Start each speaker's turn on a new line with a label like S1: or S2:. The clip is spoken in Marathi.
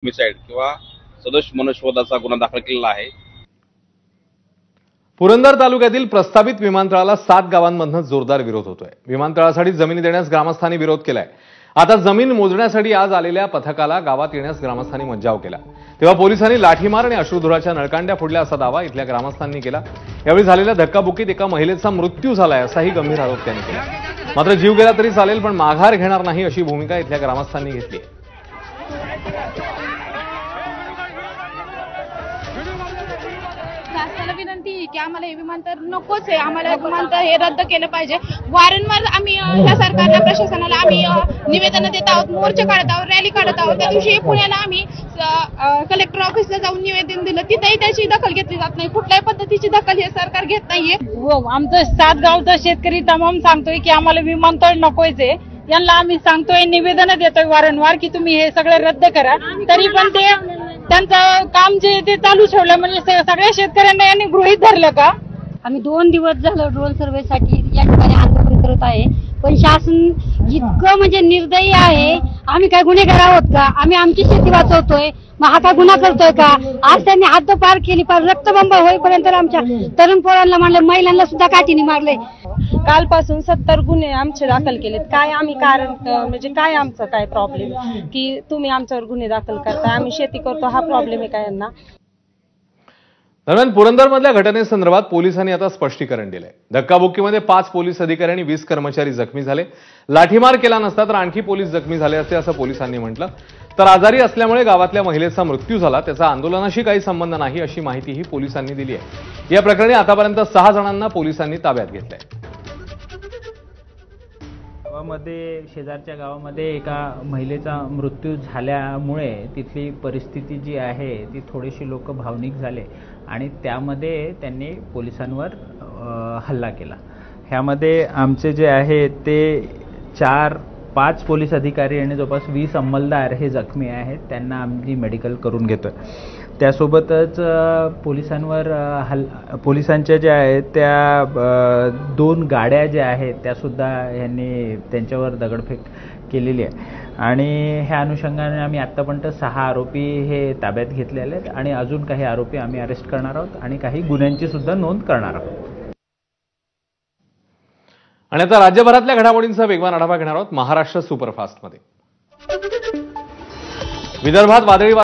S1: होमिसाइड किंवा सदोष मनुष्यवधाचा गुन्हा दाखल केलेला आहे।
S2: पुरंदर तालुक्यातील प्रस्तावित विमानतळाला 7 गावांमधून जोरदार विरोध होतोय। विमानतळासाठी जमिनी देण्यास ग्रामस्थांनी विरोध केलाय। आता जमीन मोजण्यासाठी आज आलेल्या पथकाला गावात येण्यास ग्रामस्थांनी मज्जाव केला, तेव्हा पोलिसांनी लाठीमार आणि अश्रुधुराच्या नळकांड्या फोडल्या असा दावा इथल्या ग्रामस्थांनी केला। यावेळी झालेल्या धक्काबुक्कीत एका महिलेचा मृत्यू झालाय असाही गंभीर आरोप त्यांनी केला। मात्र जीव गेला तरी चालेल पण माघार घेणार नाही अशी भूमिका इथल्या ग्रामस्थांनी घेतली।
S3: शासनाला विनंती आहे की आम्हाला हे विमानतळ नकोच आहे, आम्हाला विमानतळ हे रद्द केलं पाहिजे। वारंवार आम्ही या सरकारला प्रशासनाला आम्ही निवेदन देत आहोत, मोर्चे काढत आहोत, रॅली काढत आहोत। त्या दिवशी पुण्याला आम्ही कलेक्टर ऑफिसला जाऊन निवेदन दिलं, तिथेही त्याची दखल घेतली जात नाही। कुठल्याही पद्धतीची दखल हे सरकार घेत नाहीये।
S4: आमचं 7 गावचा शेतकरी तमाम सांगतोय की आम्हाला विमानतळ नकोच आहे। यांना आम्ही सांगतोय, निवेदन देतोय वारंवार की तुम्ही हे सगळे रद्द करा, तरी पण ते त्यांचं काम जे ते चालू ठेवलं। म्हणजे सगळ्या शेतकऱ्यांना यांनी गृहीत धरलं का?
S5: आम्ही 2 दिवस झालं ड्रोन सर्वेसाठी या ठिकाणी आंदोलन करत आहे, पण शासन इतकं म्हणजे निर्दयी आहे। आम्ही काय गुन्हेगार आहोत का? आम्ही आमची शेती वाचवतोय, मग हा काय गुन्हा करतोय का? आज त्यांनी हद्द पार केली, पार रक्तबंब होईपर्यंत आमच्या तरुण पोरांना मारले, महिलांना सुद्धा काठीने मारले।
S4: कालपासून 70 गुन्हे आमचे दाखल केलेत। काय आम्ही कारण म्हणजे काय आमचं काय प्रॉब्लेम की तुम्ही आमच्यावर गुन्हे दाखल करताय? आम्ही शेती करतो, हा प्रॉब्लेम आहे का यांना?
S2: दरम्यान पुरंदरमधल्या घटनेसंदर्भात पोलिसांनी आता स्पष्टीकरण दिलंय। धक्काबुक्कीमध्ये 5 पोलीस अधिकारी आणि 20 कर्मचारी जखमी झाले। लाठीमार केला नसता तर आणखी पोलीस जखमी झाले असते असं पोलिसांनी म्हटलं। तर आजारी असल्यामुळे गावातल्या महिलेचा मृत्यू झाला, त्याचा आंदोलनाशी काही संबंध नाही अशी माहितीही पोलिसांनी दिली आहे। या प्रकरणी आतापर्यंत 6 जणांना पोलिसांनी ताब्यात घेतलंय।
S6: गावामध्ये शेजारच्या गावामध्ये एका महिलेचा मृत्यू झाल्यामुळे तिथली परिस्थिती जी आहे ती थोडीशी लोक भावनिक झाले आणि त्यामध्ये त्यांनी पोलिसांवर हल्ला केला। ह्यामध्ये आमचे जे आहे ते 4-5 पोलीस अधिकारी आणि जवळपास 20 अंमलदार हे जखमी आहेत, त्यांना आम्ही मेडिकल करून घेतोय। त्यासोबतच पोलिसांच्या ज्या आहेत त्या 2 गाड्या ज्या आहेत त्या सुद्धा यांनी त्यांच्यावर दगडफेक केलेली आहे आणि ह्या अनुषंगाने आम्ही आतापर्यंत 6 आरोपी हे ताब्यात घेतलेले आहेत आणि अजून काही आरोपी आम्ही अरेस्ट करणार आहोत आणि काही गुन्ह्यांची सुद्धा नोंद करणार आहोत।
S2: आणि आता राज्यभरातल्या घडामोडींचा वेगवान आढावा घेणार आहोत महाराष्ट्र सुपरफास्टमध्ये। विदर्भात वादळी